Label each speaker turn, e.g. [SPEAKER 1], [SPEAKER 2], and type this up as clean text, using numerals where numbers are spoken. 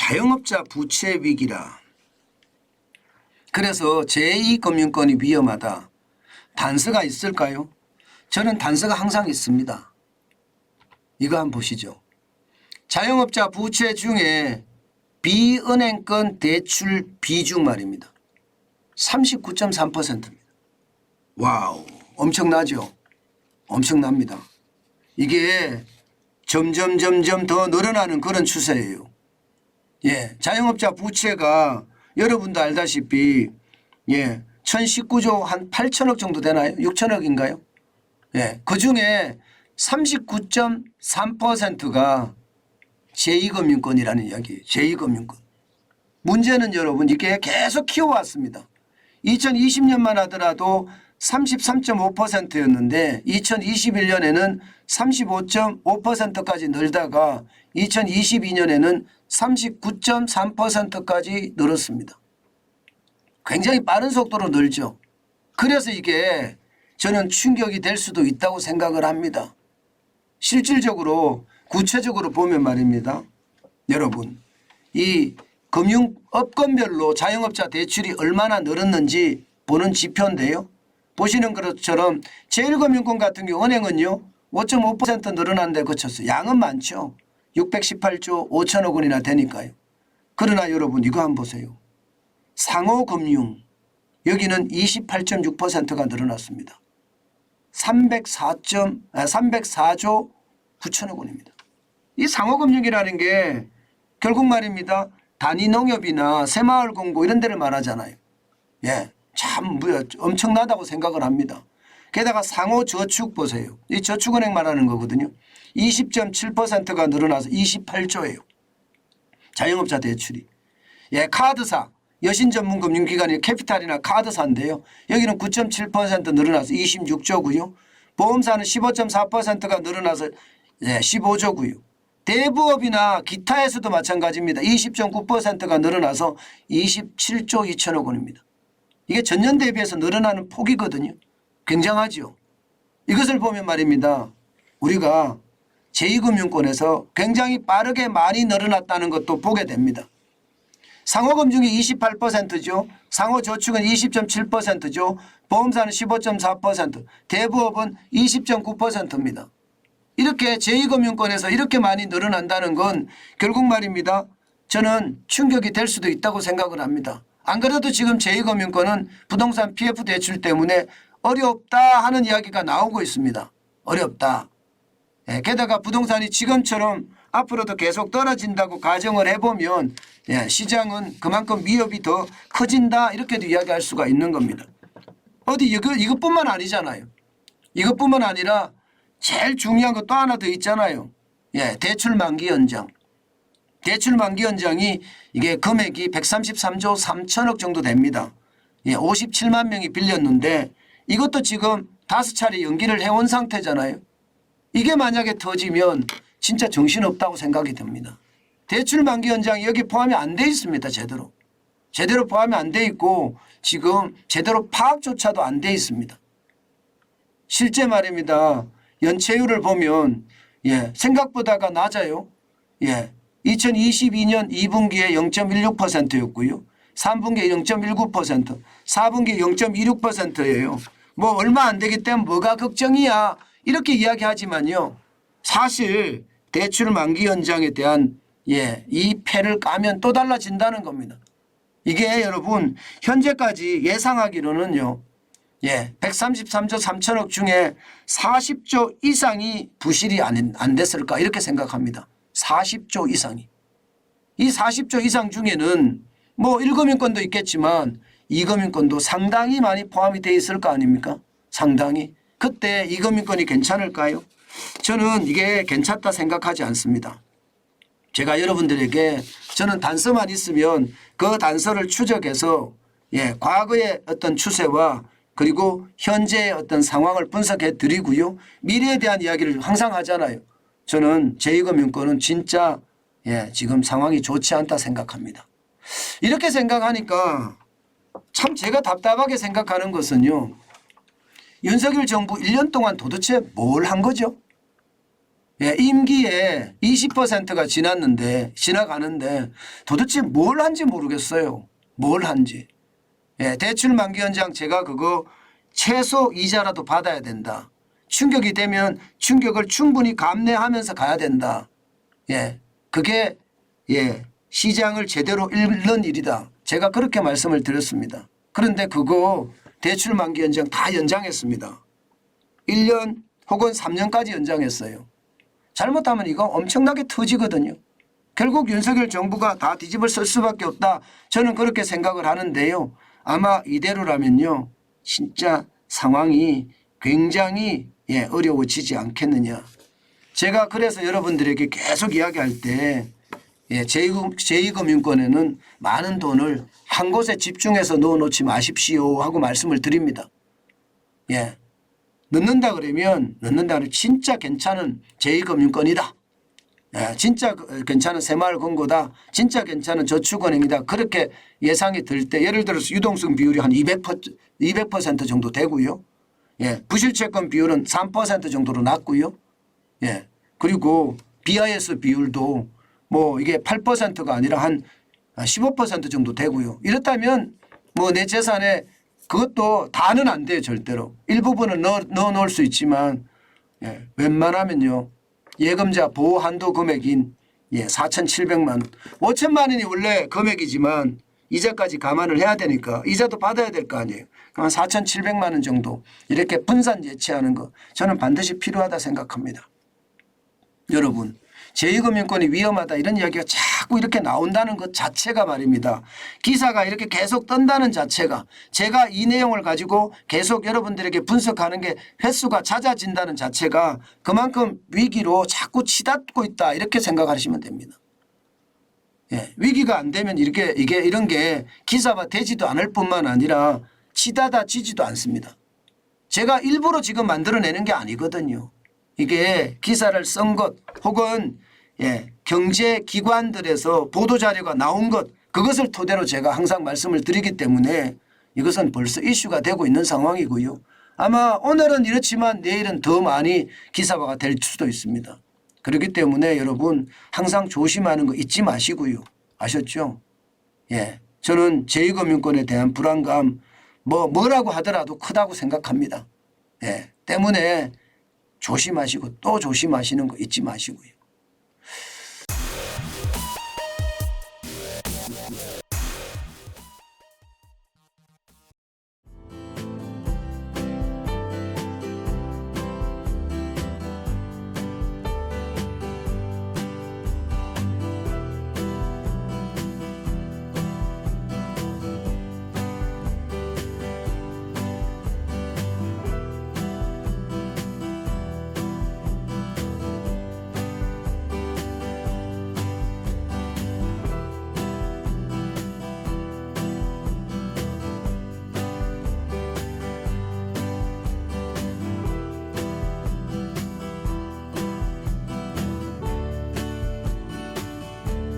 [SPEAKER 1] 자영업자 부채 위기라. 그래서 제2금융권이 위험하다. 단서가 있을까요? 저는 단서가 항상 있습니다. 이거 한번 보시죠. 자영업자 부채 중에 비은행권 대출 비중 말입니다. 39.3%입니다. 와우, 엄청나죠? 엄청납니다. 이게 점점 더 늘어나는 그런 추세예요. 예, 자영업자 부채가 여러분도 알다시피 1019조 한 8천억 정도 되나요? 6천억인가요? 예, 그중에 39.3%가 제2금융권이라는 이야기예요. 제2금융권. 문제는 여러분 이게 계속 키워왔습니다. 2020년만 하더라도 33.5%였는데 2021년에는 35.5%까지 늘다가 2022년에는 39.3%까지 늘었습니다. 굉장히 빠른 속도로 늘죠. 그래서 이게 저는 충격이 될 수도 있다고 생각을 합니다. 실질적으로 구체적으로 보면 말입니다. 여러분 이 금융업권별로 자영업자 대출이 얼마나 늘었는지 보는 지표인데요. 보시는 것처럼 제1금융권 같은 경우 은행은요 5.5% 늘어난 데 그쳤어요. 양은 많죠. 618조 5천억 원이나 되니까요. 그러나 여러분 이거 한번 보세요. 상호금융 여기는 28.6%가 늘어났습니다. 304조 9천억 원입니다. 이 상호금융이라는 게 결국 말입니다. 단위농협이나 새마을금고 이런 데를 말하잖아요. 예, 참 엄청나다고 생각을 합니다. 게다가 상호저축 보세요. 이 저축은행 말하는 거거든요. 20.7%가 늘어나서 28조예요. 자영업자 대출이. 예, 카드사 여신전문금융기관이 캐피탈이나 카드사인데요. 여기는 9.7% 늘어나서 26조고요. 보험사는 15.4%가 늘어나서 15조고요. 대부업이나 기타에서도 마찬가지입니다. 20.9%가 늘어나서 27조 2천억 원입니다. 이게 전년 대비해서 늘어나는 폭이거든요. 굉장하죠. 이것을 보면 말입니다. 우리가 제2금융권에서 굉장히 빠르게 많이 늘어났다는 것도 보게 됩니다. 상호금융이 28%죠. 상호저축은 20.7%죠. 보험사는 15.4%, 대부업은 20.9%입니다. 이렇게 제2금융권에서 이렇게 많이 늘어난다는 건 결국 말입니다. 저는 충격이 될 수도 있다고 생각을 합니다. 안 그래도 지금 제2금융권은 부동산 PF 대출 때문에 어렵다 하는 이야기가 나오고 있습니다. 어렵다. 게다가 부동산이 지금처럼 앞으로도 계속 떨어진다고 가정을 해보면 시장은 그만큼 위협이 더 커진다 이렇게도 이야기할 수가 있는 겁니다. 어디 이것뿐만 아니잖아요. 이것뿐만 아니라 제일 중요한 거 또 하나 더 있잖아요. 대출 만기 연장. 대출 만기 연장이 이게 금액이 133조 3천억 정도 됩니다. 57만 명이 빌렸는데 이것도 지금 5차례 연기를 해온 상태잖아요. 이게 만약에 터지면 진짜 정신없다고 생각이 듭니다. 대출 만기 연장이 여기 포함이 안 돼 있습니다. 제대로 포함이 안 돼 있고 지금 제대로 파악조차도 안 돼 있습니다. 실제 말입니다. 연체율을 보면 생각보다가 낮아요. 2022년 2분기에 0.16%였고요. 3분기에 0.19%, 4분기에 0.26%예요. 뭐 얼마 안 되기 때문에 뭐가 걱정이야 이렇게 이야기하지만요. 사실 대출 만기 연장에 대한 이 패를 까면 또 달라진다는 겁니다. 이게 여러분 현재까지 예상하기로는요. 133조 3천억 중에 40조 이상이 부실이 안 됐을까 이렇게 생각합니다. 40조 이상이. 이 40조 이상 중에는 뭐 1금융권도 있겠지만 2금융권도 상당히 많이 포함이 되어 있을 거 아닙니까? 상당히. 그때 2금융권이 괜찮을까요? 저는 이게 괜찮다 생각하지 않습니다. 제가 여러분들에게 저는 단서만 있으면 그 단서를 추적해서 과거의 어떤 추세와 그리고 현재의 어떤 상황을 분석해 드리고요. 미래에 대한 이야기를 항상 하잖아요. 저는 제2금융권은 진짜 지금 상황이 좋지 않다 생각합니다. 이렇게 생각하니까 참 제가 답답하게 생각하는 것은요. 윤석열 정부 1년 동안 도대체 뭘 한 거죠? 예, 임기에 20%가 지나가는데 도대체 뭘 한지 모르겠어요. 뭘 한지. 예, 대출 만기 연장 제가 그거 최소 이자라도 받아야 된다. 충격이 되면 충격을 충분히 감내하면서 가야 된다. 예, 그게 예, 시장을 제대로 읽는 일이다. 제가 그렇게 말씀을 드렸습니다. 그런데 그거 대출 만기 연장 다 연장했습니다. 1년 혹은 3년까지 연장했어요. 잘못하면 이거 엄청나게 터지거든요. 결국 윤석열 정부가 다 뒤집어 쓸 수밖에 없다. 저는 그렇게 생각을 하는데요. 아마 이대로라면요. 진짜 상황이 굉장히 어려워지지 않겠느냐. 제가 그래서 여러분들에게 계속 이야기할 때 제2금융권에는 많은 돈을 한 곳에 집중해서 넣어놓지 마십시오 하고 말씀을 드립니다. 예. 넣는다 그러면 진짜 괜찮은 제2금융권이다. 예, 진짜 괜찮은 새마을금고다. 진짜 괜찮은 저축은행이다. 그렇게 예상이 들 때 예를 들어서 유동성 비율이 한 200% 정도 되고요. 예, 부실채권 비율은 3% 정도로 낮고요. 예, 그리고 BIS 비율도 뭐 이게 8%가 아니라 한 15% 정도 되고요. 이렇다면 뭐 내 재산에 그것도 다는 안 돼요. 절대로. 일부분은 넣어 놓을 수 있지만 예, 웬만하면요. 예금자 보호 한도 금액인 4,700만 원. 5천만 원이 원래 금액이지만 이자까지 감안을 해야 되니까 이자도 받아야 될 거 아니에요. 그럼 4,700만 원 정도 이렇게 분산 예치하는 거 저는 반드시 필요하다 생각합니다. 여러분 제2금융권이 위험하다 이런 이야기가 자꾸 이렇게 나온다는 것 자체가 말입니다. 기사가 이렇게 계속 뜬다는 자체가 제가 이 내용을 가지고 계속 여러분들에게 분석하는 게 횟수가 잦아진다는 자체가 그만큼 위기로 자꾸 치닫고 있다 이렇게 생각하시면 됩니다. 예, 위기가 안 되면 이런 게 기사화 되지도 않을 뿐만 아니라 치닫아지지도 않습니다. 제가 일부러 지금 만들어내는 게 아니거든요. 이게 기사를 쓴 것 혹은 경제기관들에서 보도자료가 나온 것 그것을 토대로 제가 항상 말씀을 드리기 때문에 이것은 벌써 이슈가 되고 있는 상황이고요. 아마 오늘은 이렇지만 내일은 더 많이 기사화가 될 수도 있습니다. 그렇기 때문에 여러분 항상 조심하는 거 잊지 마시고요. 아셨죠? 예, 저는 제2금융권에 대한 불안감 뭐라고 하더라도 크다고 생각합니다. 예, 때문에 조심하시고 또 조심하시는 거 잊지 마시고요.